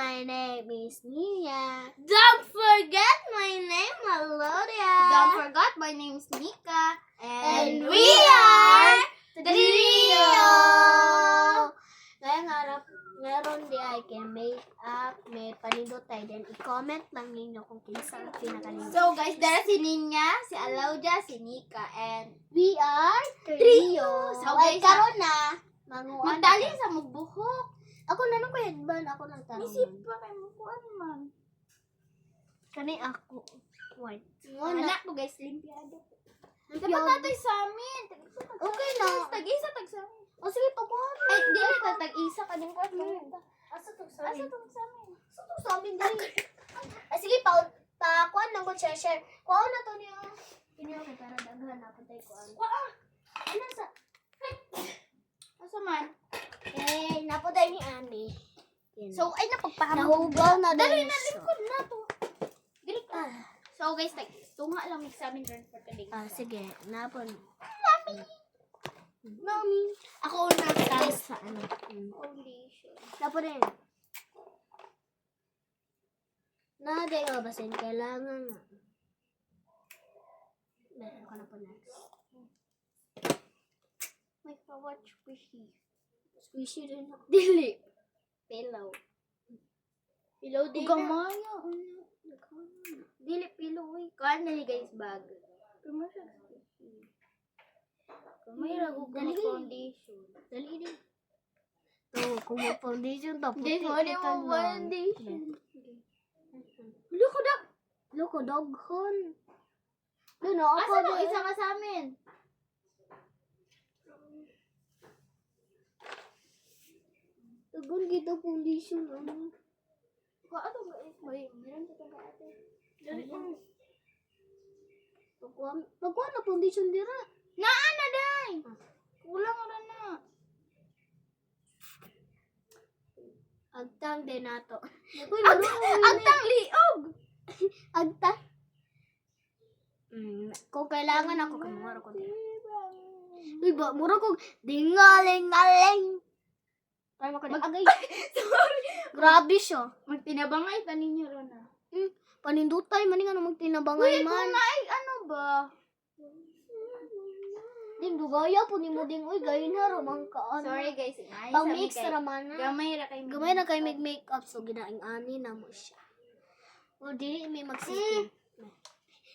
my name is Nia. Don't forget my name, Melodia. Don't forget, my name is Nika. And we are Trio! Ngayong araw, meron di ay can make up, may panindot tayo. Then, i-comment lang ninyo kung kinsa ang pinakalimit. So guys, dara si Ninya, si Alaudia, si Nika, and We are Trio. So, So, ay, guys, karon na. Manguan. magdali sa magbuhok. Ako na nung headband. Ako lang tarong. Isip pa kay mukuan man. Kani ako. White. Anak ko guys, limpiado. Dapat Limpiado. natoy sa amin. Okay na. Tag-isa, tag-sa amin. O sige, pagkuhan. Ay, dili ka tag-isa ka din ko. Asa to sa Asa amin? to sa amin? Asa to sa amin dali. Ay, sige, pa-kuhan lang ko share. Kuhan na to niya. Pinyo kay para daghan na po tayo kuhan. Ano sa? Asa man? Eh, napuday ni Ani. So, ay napagpahamon. Nahugaw na Dali dali na, siya. likod na to. Dili ka. So guys, tunga lang mix amin rin for today. Sige, napon. Mami. Mami. Ako una Tapos sa ano. foundation. Napon rin. Nade ka ba sin kailangan nga. Meron ko na po next. May pa-watch squishy. Squishy rin ako. Dili. Pillow. Pillow din na. Ugamaya. Dili pillow eh. Kuhaan na ni guys bag. Pero mo siya squishy. May ragugo Dali. foundation. Dali din. To, kung may foundation to, puti. Hindi mo ni kita mo lang. foundation. Loko dag. Loko daghon. Doon na ako. Asa mo isa ka sa amin? Tagon kita foundation. Ano? Kuhaan to ba eh? Hoy, meron ka ba ate? Dali lang. Pagkuha na foundation dira. Naa na day! Kulang na na. Agtang din nato. Agtang liog! Agtang. Kung kailangan ako, kamura ko din. Uy, ba, mura ko, dingaling-aling. Parang ako din, agay. Sorry. Grabe siya. Magtinabangay ka ninyo ron na. Panindutay, maning ano magtinabangay Uy, kung man. naay ano ba? Ding, dugaya po ni mo ding, uy, gayin na, ramang ka, ano. Sorry guys, inaayos Pang kami mix kay- raman na. Gamay ra kay Gamay na kayo make-up, so ginaing ani na mo siya. O, di, may magsikin.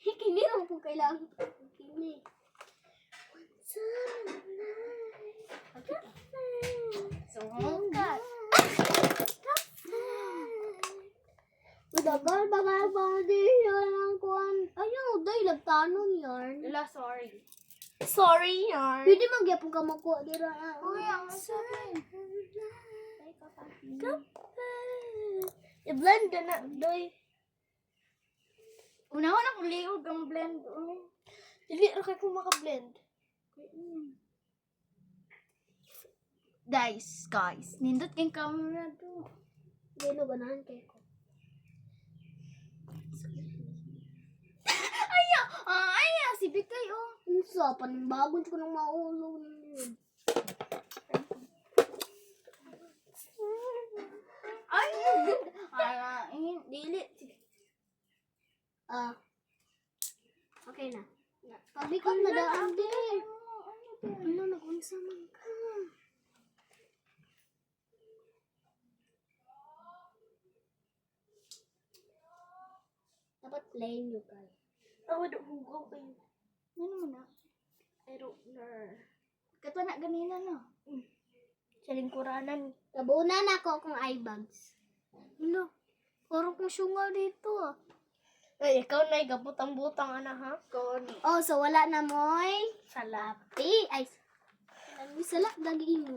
Kini lang po kailangan. Kini. Sumukat. Udagal bagal foundation ang kuan. Ayaw, day lagtanon yarn. Wala, sorry. Sorry, yarn. Pwede magyapon ka makuha dira. Uy, ang sabi. I-blend ka na, doy. Unahon ako liog ang blend. Dili ra kay ko maka-blend. Guys, nindot kang camera to. Dilo ganahan kay ko. Ayaw, si Bikay, oh. Unsa panimbagon ko nang maulo yun. Dili. Okay na. Pabikon na daan din. Ano nagunsa man ka? Dapat plain yung kaya. Ako do hugaw kayo. Ano mo na? I don't know. Kato na ganina na. Sa lingkuranan. Tabunan ako kung eye bags. Ano? Parang kung syungal dito ah. Ay, ikaw na igabutang-butang ana ha? Koni. Oh, so wala na moy. Salapi. Ay, may salap lagi mo.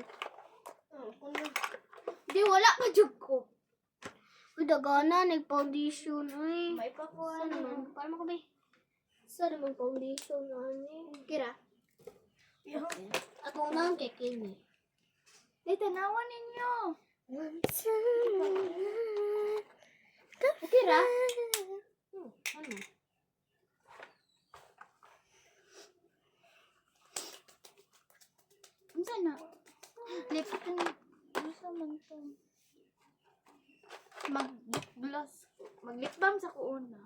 Di wala pa jud ko. Uy, dagana, nag-foundation. Uy. May pakuha Saan naman? Paano ko ba? Saan naman foundation? Kira. Ako na ang kikini. Di tanawan ninyo. Kira. Ano? Unsa na? Lip. Ano sa man to? mag-lip gloss. Mag-lip balm sa ko una.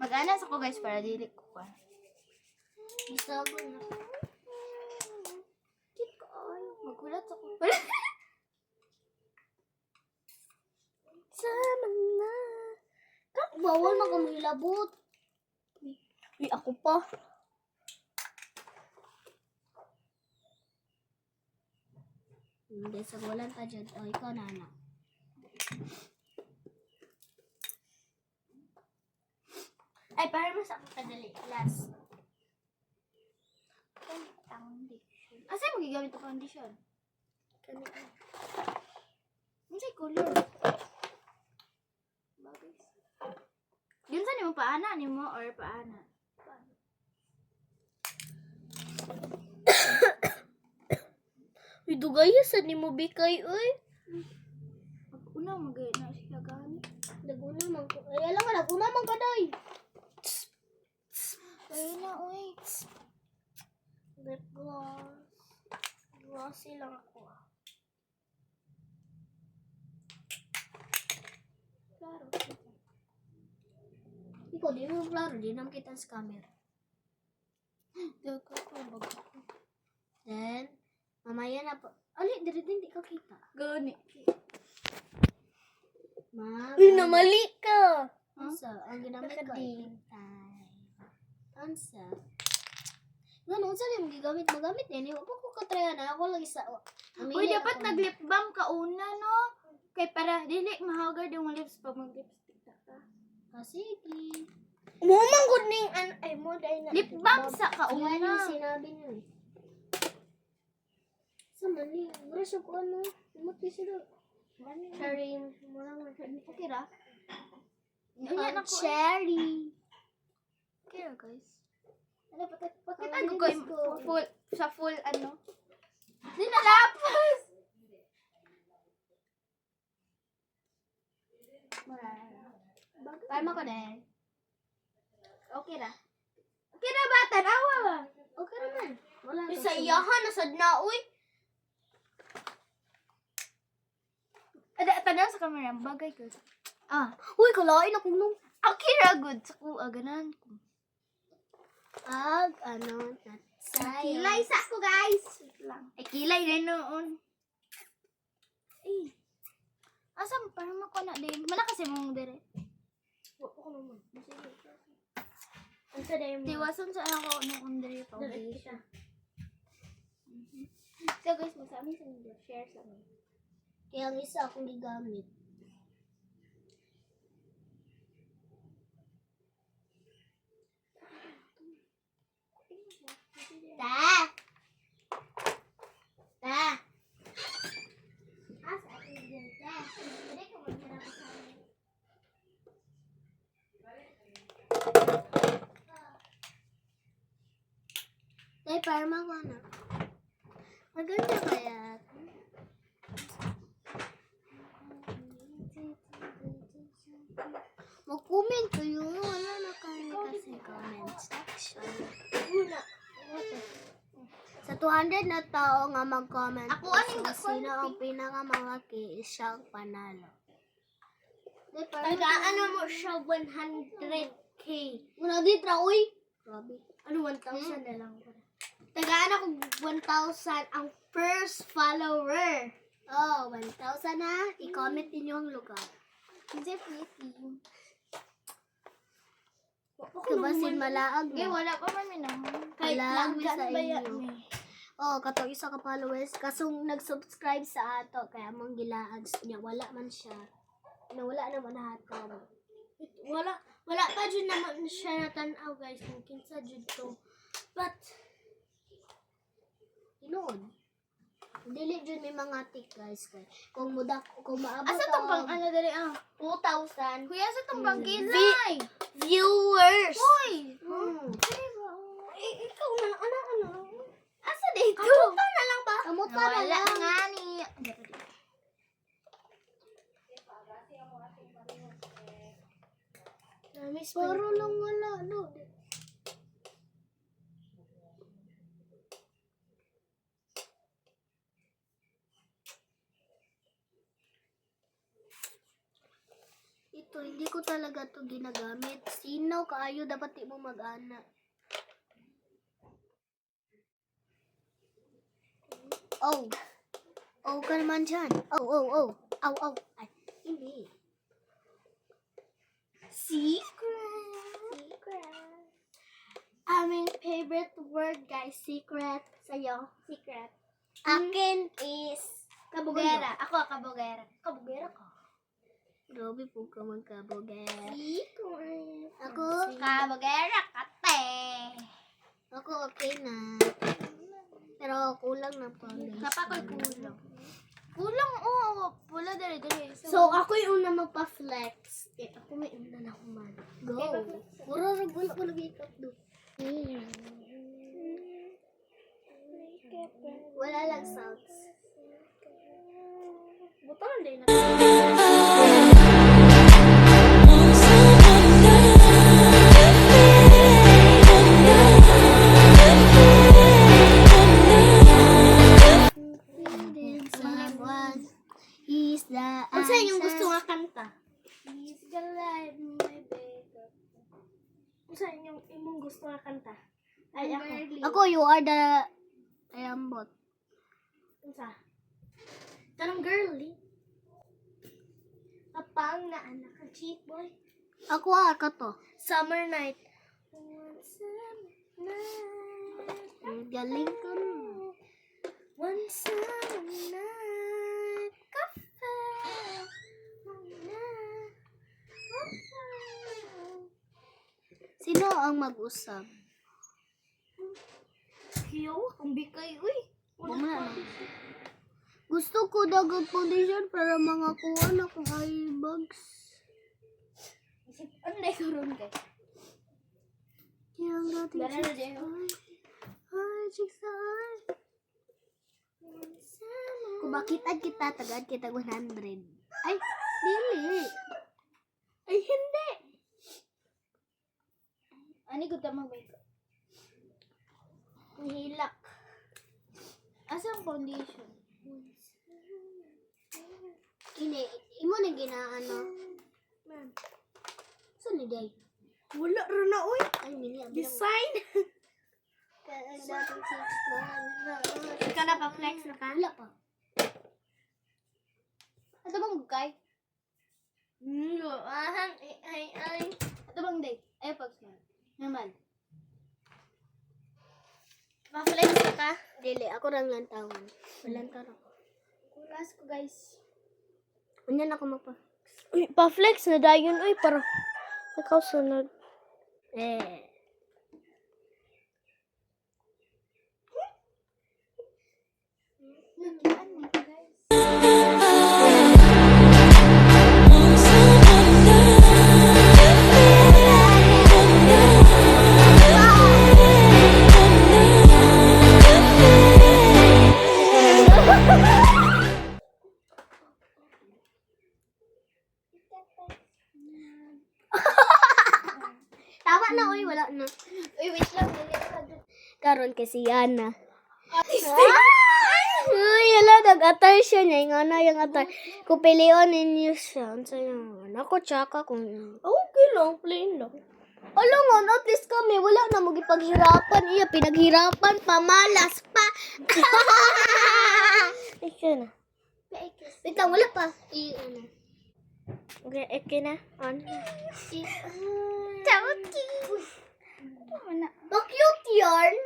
Mag-ana sa ko guys para dili ko pa. Isago na. Cute ko ay. Magulat ako. Sama na. Bawal na kami labot. Uy, ako pa. Hindi, sa bulan pa dyan. O, ikaw na, anak. Ay, para mas ako kadali. Last. Foundation. Asa yung magigamit ang foundation? Kanina. Ano sa'y color? Bagay. Yun sa mo paana ni mo or paana? Uy, dugaya sa ni mo bikay, uy. Una, magay na siya gamit. Naguna man ko. Ay, alam ka, naguna man ka, day. Ay na, uy. Lip gloss. Glossy lang ako. Klaro. Ikaw, di mo klaro. Di naman kita sa camera. Daw ko bago. Then, mamaya na po. Ali, diri din, di ka kita. Gani. Uy, namali ka. Ansa, ang ginamit ko ay Nakading. pintay. Ansa. Ganun, saan yung gigamit? Magamit din. Huwag ko katraya na. Ako lang isa. Uy, dapat nag-lip balm ka una, no? Kay para dili mahagard yung lips pag mag-lipstick ka. Ah, sige. Mumang good ning ay mo dahil na- lip balm sa Yan kauna. yung sinabi niyo eh. Sa mali. Brush ko ano. Umati sila. Cherry. Murang Okay ra? Yan Yan ako. cherry. Okay ra, guys. Ano, pakit Kita ko koy full sa full ano. Di na lapos. Parma ko din. Okay ra. Okay ra ba tanawa ba? Okay naman. Wala. Sa iyahan nasad na uy. Ada tanaw sa camera bagay ko. Ah, Uy, kalain akong nung. okay ra good sa ko aganan ko. Ano, sayo. Kilay sa ako guys. Wait lang. Ay kilay rin noon. Eh. Asam parang mo ko na din. Wala kasi mong dire. Wala ko naman. Sige. Ang sa dahil mo. Tiwason sa ako noong dire foundation. So guys, masabi sa inyo. Share sa amin. Kaya ang isa akong gigamit. Ta! Ta! Asa aking dyan, ta? Hindi ka maghirap sa amin. Tay, parma ko na. Maganda kaya. Mag-comment kayo. Wala na kayo kasi comment section. Sa 200 na tao nga mag-comment. Ako, anong so, sino ang pinakamalaki siyang panalo. Tagaan mo siya 100k. Muna di uy. Grabe. Ano 1,000 na lang. Tagaan ako 1,000 ang first follower. Oh, 1,000 na. I-comment ninyo ang lugar. Hindi pretty. Kabasin malaag Okay, mo. wala pa man naman. Kahit lang langgan sa ba yan, inyo. eh? Oh, katong isa ka followers. Kasong nag-subscribe sa ato. Kaya mong gilaag niya. Wala man siya. Wala naman hatag. Wala pa dyan naman siya natanaw guys. Kung kinsa dyan to. But, Tinood. Dili dyan may mga tik guys. Kung maabot asa tong pang ano dali 2,000. Kuya, asa tong pang kilay? viewers. Uy! Ikaw na, ano? Asa dito? Kamuta na lang ba? Kamuta na Wala lang. nga ni. Para lang wala, no? Ito, hindi ko talaga to ginagamit. Sinaw kaayo, dapat di mo mag-ana. Oh. Oh ka naman dyan. Oh. Ow. Ay, hindi. Secret. Aming favorite word, guys. Secret. Sa'yo. Secret. Akin is Kabugera. Ako, kabugera. kabugera ka. Grabe po ka magkabugera. Secret. Ako, Kabugera kate. ako okay na. Pero kulang na pa. Kapakoy kulang. Kulang, oo. Pula dali. So, ako yung una magpa-flex. Ako may una na kuman. Go. Puro wala ko nag-ikot do. Wala lang sounds. Buton din. Someone is the Ang sa inyong gusto nga kanta? He's the light, my baby. Ang sa inyong imong gusto nga kanta? Ay, ako. Ako, you are the ayambot. Ang sa? Tanong girly. Apang na anak ka, cheat boy. Ako, ka to. Summer night. One summer night. Galing ko na. One summer night. Cafe. Sino ang mag-usap? Yo, ang bikay, uy. Wala na. Gusto ko dagag foundation para mga kuha na kung eye bags. Ano na ikaroon kay? Yang dating Dara na dyan. ay, chicks ay. Kung bakit kita, tagad kita 100. Ay, dili. Ay, hindi. Ani ko tamang makeup? Nihilak. Asang foundation? Kini, imo na ginaano. Saan ni day? Wala rin na, uy. Ay, mili. Design. Dating 6 Ikaw na pa-flex na ka? Wala pa. Ato bang bukay? Ay. Ato bang day? Ay, pag siya. Naman. Pa-flex na ka? Dili, ako lang lantawan. Walang taro. Kulas ko, guys. Unyan ako magpa. Uy, pa-flex na dayon, uy. Parang ikaw sunod. Tama na, uy. Wala na. Uy, wait lang. Karon kasi Yana. Uy, hala, nag-atar siya niya. Yung ano, yung atar. Kupilion ninyo siya. Ano sa'yo? Ako, tsaka kung... Okay lang, plain lang. Alam nga, at least kami, wala na magipaghirapan. Iya, pinaghirapan, pamalas pa. Ikaw na. Wait lang, wala pa. Ano? Okay, ikaw na. On. Chowky! Bakit yarn?